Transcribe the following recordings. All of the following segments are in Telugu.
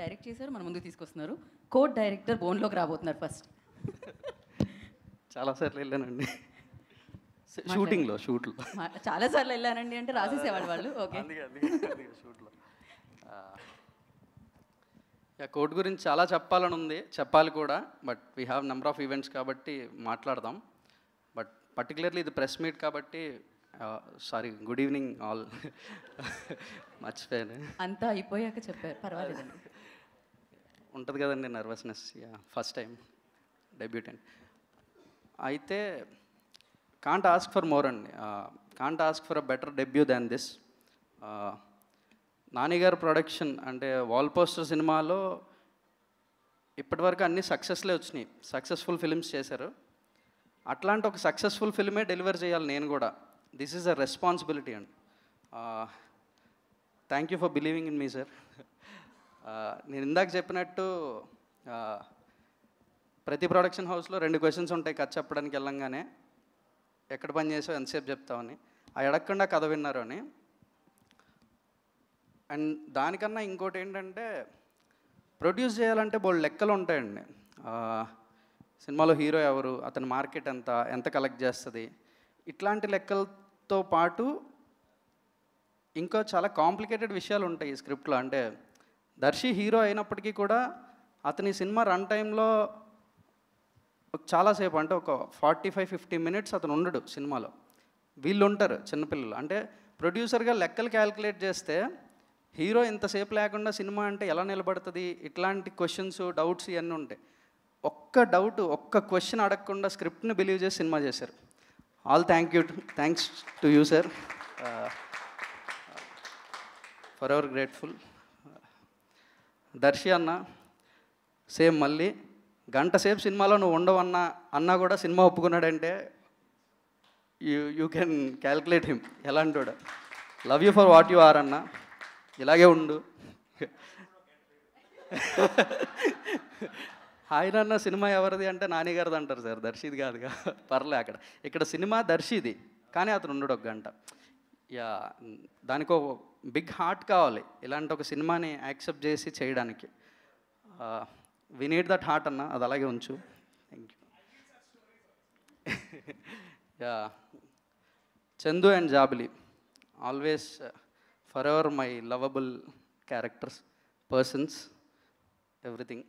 డైరెక్ట్ చేశారు, మన ముందుకు తీసుకొస్తున్నారు. కోడ్ డైరెక్టర్ బోన్లోకి రాబోతున్నారు ఫస్ట్. చాలాసార్లు వెళ్ళానండి షూటింగ్లో, షూట్లో చాలాసార్లు వెళ్ళానండి అంటే రాసేసేవాళ్ళు వాళ్ళు. ఓకే, షూట్లో కోడ్ గురించి చాలా చెప్పాలని ఉంది, చెప్పాలి కూడా. But we have number of events కాబట్టి మాట్లాడదాం. బట్ పర్టికులర్లీ ఇది ప్రెస్ మీట్ కాబట్టి సారీ, గుడ్ ఈవినింగ్ ఆల్. మర్చిపోయాను, అంతా అయిపోయాక చెప్పారు, పర్వాలేదండి. ఉంటుంది కదండి నర్వస్నెస్, ఫస్ట్ టైం డెబ్యూటెంట్ అయితే. కాంట్ ఆస్క్ ఫర్ మోర్ అండి, can't ask for a better debut than this. నానిగారు ప్రొడక్షన్ అంటే వాల్ పోస్టర్ సినిమాలో ఇప్పటివరకు అన్ని సక్సెస్లే వచ్చినాయి, సక్సెస్ఫుల్ ఫిల్మ్స్ చేశారు. అట్లాంటి ఒక సక్సెస్ఫుల్ ఫిల్మే డెలివర్ చేయాలి నేను కూడా. దిస్ ఈజ్ అ రెస్పాన్సిబిలిటీ అండి. Thank you for believing in me sir. నేను ఇందాక చెప్పినట్టు ప్రతి ప్రొడక్షన్ హౌస్లో 2 క్వశ్చన్స్ ఉంటాయి కథ చెప్పడానికి వెళ్ళంగానే. ఎక్కడ పని చేసావు, ఎంతసేపు చెప్తామని. అవి అడగకుండా కథ విన్నారు అని. అండ్ దానికన్నా ఇంకోటి ఏంటంటే, ప్రొడ్యూస్ చేయాలంటే బోల్డ్ లెక్కలు ఉంటాయండి. సినిమాలో హీరో ఎవరు, అతని మార్కెట్ ఎంత కలెక్ట్ చేస్తుంది, ఇట్లాంటి లెక్కలతో పాటు ఇంకా చాలా కాంప్లికేటెడ్ విషయాలు ఉంటాయి ఈ స్క్రిప్ట్లో. అంటే దర్శి హీరో అయినప్పటికీ కూడా అతని సినిమా రన్ టైంలో చాలాసేపు, అంటే ఒక 45-50 మినిట్స్ అతను ఉండడు సినిమాలో. వీళ్ళు ఉంటారు చిన్నపిల్లలు. అంటే ప్రొడ్యూసర్గా లెక్కలు క్యాలిక్యులేట్ చేస్తే హీరో ఇంతసేపు లేకుండా సినిమా అంటే ఎలా నిలబడుతుంది, ఇట్లాంటి క్వశ్చన్స్, డౌట్స్ ఇవన్నీ ఉంటాయి. ఒక్క క్వశ్చన్ అడగకుండా స్క్రిప్ట్ని బిలీవ్ చేసి సినిమా చేశారు. All thanks to you sir, forever grateful. Darshi అన్న సేమ్, మళ్ళీ గంట సేపు సినిమాలో నువ్వు ఉండవన్నా అన్నా కూడా సినిమా ఒప్పుకున్నాడంటే యూ కెన్ క్యాల్కులేట్ హిమ్ ఎలాంటోడు. Love you for what you are అన్న, ఇలాగే ఉండు. ఆయన అన్న సినిమా ఎవరిది అంటే నానిగారిది అంటారు సార్, దర్శిది కాదుగా. పర్లే, ఇక్కడ సినిమా దర్శిది, కానీ అతను ఉండడు ఒక గంట. దానికో బిగ్ హార్ట్ కావాలి ఇలాంటి ఒక సినిమాని యాక్సెప్ట్ చేసి చేయడానికి. వి నీడ్ దట్ హార్ట్ అన్న, అది అలాగే ఉంచు. Thank you. Chandu and Jabili always for ever my lovable characters, persons, everything.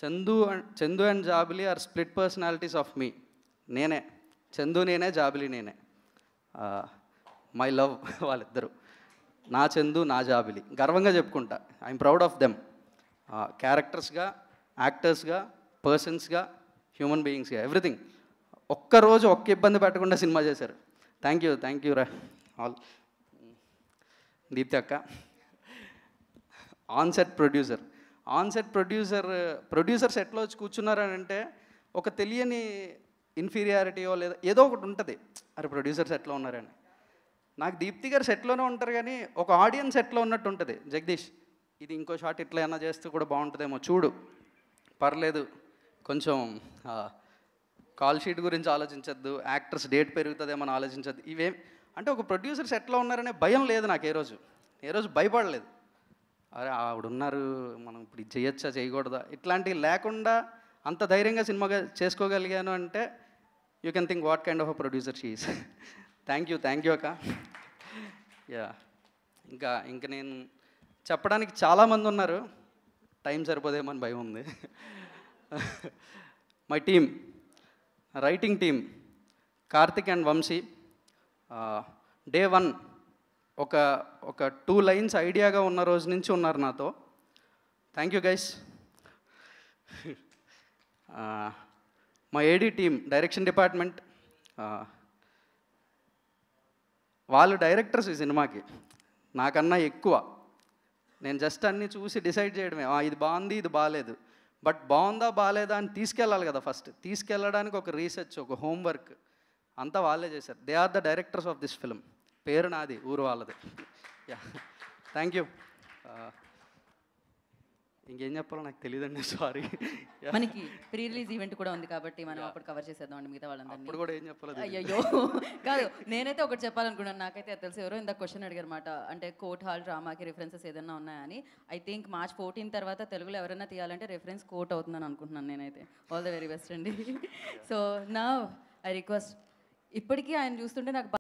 Chandu and Jabili are split personalities of me. నేనే చందు, నేనే జాబిలి, నేనే. మై లవ్ వాళ్ళిద్దరు, నా చందు, నా జాబిలి. గర్వంగా చెప్పుకుంటా, ఐఎమ్ ప్రౌడ్ ఆఫ్ దెమ్. క్యారెక్టర్స్గా, యాక్టర్స్గా, పర్సన్స్గా, హ్యూమన్ బీయింగ్స్గా, ఎవ్రీథింగ్. ఒక్క ఇబ్బంది పెట్టకుండా సినిమా చేశారు. థ్యాంక్ యూ రా ఆల్. దీప్తి అక్క, ఆన్సెట్ ప్రొడ్యూసర్ సెట్లో వచ్చి కూర్చున్నారని అంటే ఒక తెలియని ఇన్ఫీరియారిటీయో లేదా ఏదో ఒకటి ఉంటుంది. అరే ప్రొడ్యూసర్ సెట్లో ఉన్నారని. నాకు దీప్తి గారు సెట్లోనే ఉంటారు, కానీ ఒక ఆడియన్స్ సెట్లో ఉన్నట్టు ఉంటుంది. జగదీష్, ఇది ఇంకో షాట్ ఇట్లా ఏమైనా చేస్తే కూడా బాగుంటుందేమో చూడు, పర్లేదు, కొంచెం కాల్ షీట్ గురించి ఆలోచించద్దు, యాక్టర్స్ డేట్ పెరుగుతుందేమో అని ఆలోచించద్దు. ఇవేం అంటే ఒక ప్రొడ్యూసర్ సెట్లో ఉన్నారనే భయం లేదు నాకు. ఏ రోజు భయపడలేదు. అరే ఆవిడున్నారు, మనం ఇప్పుడు ఇది చేయొచ్చా చేయకూడదా, ఇట్లాంటివి లేకుండా అంత ధైర్యంగా సినిమాగా చేసుకోగలిగాను అంటే you can think what kind of a producer she is. Thank you అక్క. ఇంకా నేను చెప్పడానికి చాలామంది ఉన్నారు, టైం సరిపోదేమో అని భయం ఉంది. My team, writing team, Karthik and Vamsi. Day 1 ఒక 2 లైన్స్ ఐడియాగా ఉన్న రోజు నుంచి ఉన్నారు నాతో. Thank you guys. మా ఏడీ టీమ్, డైరెక్షన్ డిపార్ట్మెంట్, వాళ్ళు డైరెక్టర్స్ ఈ సినిమాకి నాకన్నా ఎక్కువ. నేను జస్ట్ అన్నీ చూసి డిసైడ్ చేయడమే, ఇది బాగుంది, ఇది బాగాలేదు. బట్ బాగుందా బాగాలేదా అని తీసుకెళ్ళాలి కదా. ఫస్ట్ తీసుకెళ్ళడానికి ఒక రీసెర్చ్, ఒక హోంవర్క్ అంతా వాళ్ళే చేశారు. They are the directors of this film. పేరు నాది, ఊరు వాళ్ళది. Thank you. ఇంకేం చెప్పాలో నాకు తెలియదండి, సారీ. మనకి ప్రీ రిలీజ్ ఈవెంట్ కూడా ఉంది కాబట్టి మనం అప్పుడు కవర్ చేసేద్దాం అండి మిగతా వాళ్ళందరినీ. ఇప్పుడు కూడా ఏం చెప్పాలో అయ్యయ్యో కాదు, నేనైతే ఒకటి చెప్పాలనుకున్నాను. నాకైతే అది తెలుసు. ఎవరో ఇంత క్వశ్చన్ అడిగారు అనమాట, అంటే కోర్ట్ హాల్ డ్రామాకి రిఫరెన్సెస్ ఏదైనా ఉన్నాయని. ఐ థింక్ March 14 తర్వాత తెలుగులో ఎవరైనా తీయాలంటే రెఫరెన్స్ కోర్ట్ అవుతుందని అనుకుంటున్నాను నేనైతే. ఆల్ ద వెరీ బెస్ట్ అండి. సో నా ఐ రిక్వెస్ట్, ఇప్పటికీ ఆయన చూస్తుంటే నాకు